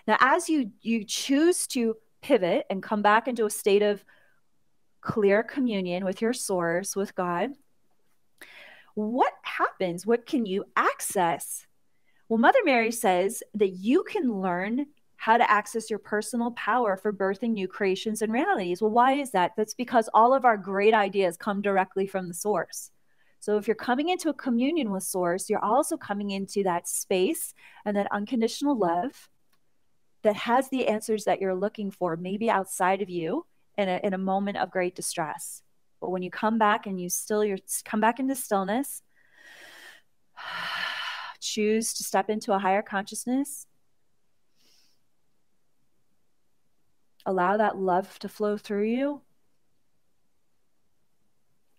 Now, as you choose to pivot and come back into a state of clear communion with your source, with God, what happens? What can you access? Well, Mother Mary says that you can learn how to access your personal power for birthing new creations and realities. Well, why is that? That's because all of our great ideas come directly from the source. So if you're coming into a communion with source, you're also coming into that space and that unconditional love that has the answers that you're looking for, maybe outside of you in a moment of great distress. But when you come back and you come back into stillness, choose to step into a higher consciousness, allow that love to flow through you.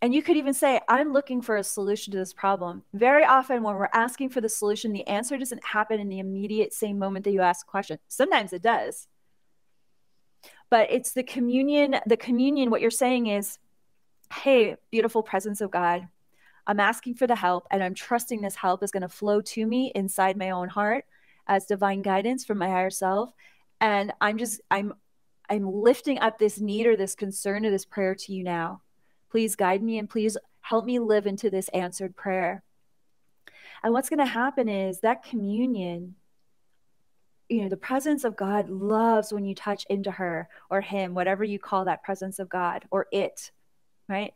And you could even say, I'm looking for a solution to this problem. Very often when we're asking for the solution, the answer doesn't happen in the immediate same moment that you ask a question. Sometimes it does. But it's the communion, what you're saying is, hey, beautiful presence of God, I'm asking for the help, and I'm trusting this help is going to flow to me inside my own heart as divine guidance from my higher self. And I'm lifting up this need or this concern or this prayer to you now. Please guide me and please help me live into this answered prayer. And what's going to happen is that communion, the presence of God loves when you touch into her or him, whatever you call that presence of God, or it, right?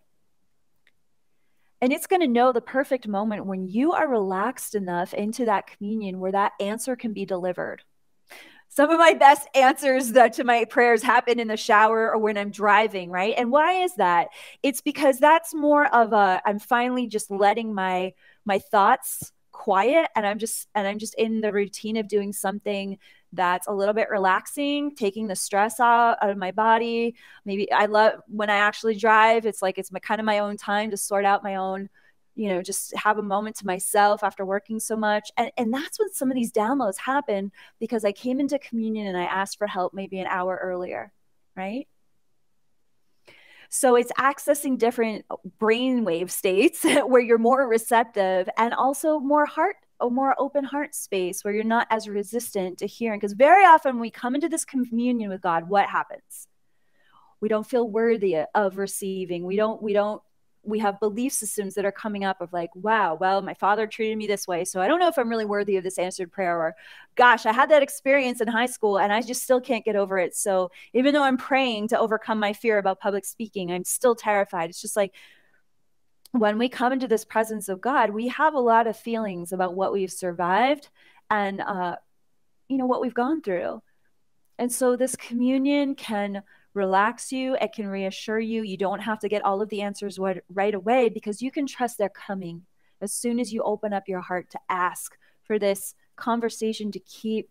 And it's going to know the perfect moment when you are relaxed enough into that communion where that answer can be delivered. Some of my best answers to my prayers happen in the shower or when I'm driving, right? And why is that? It's because that's more of I'm finally just letting my thoughts quiet, and I'm just in the routine of doing something that's a little bit relaxing, taking the stress out of my body. Maybe I love when I actually drive, it's like it's kind of my own time to sort out my own, just have a moment to myself after working so much. And that's when some of these downloads happen, because I came into communion and I asked for help maybe an hour earlier, right? So it's accessing different brainwave states where you're more receptive, and also a more open heart space where you're not as resistant to hearing. Because very often when we come into this communion with God, what happens? We don't feel worthy of receiving. We have belief systems that are coming up of like, wow, well, my father treated me this way, so I don't know if I'm really worthy of this answered prayer. Or, gosh, I had that experience in high school and I just still can't get over it. So even though I'm praying to overcome my fear about public speaking, I'm still terrified. It's just like, when we come into this presence of God, we have a lot of feelings about what we've survived and, what we've gone through. And so this communion can relax you. It can reassure you. You don't have to get all of the answers right away, because you can trust they're coming as soon as you open up your heart to ask for this conversation to keep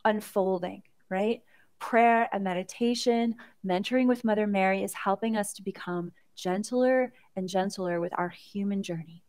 unfolding, right? Prayer and meditation, mentoring with Mother Mary is helping us to become gentler and gentler with our human journey.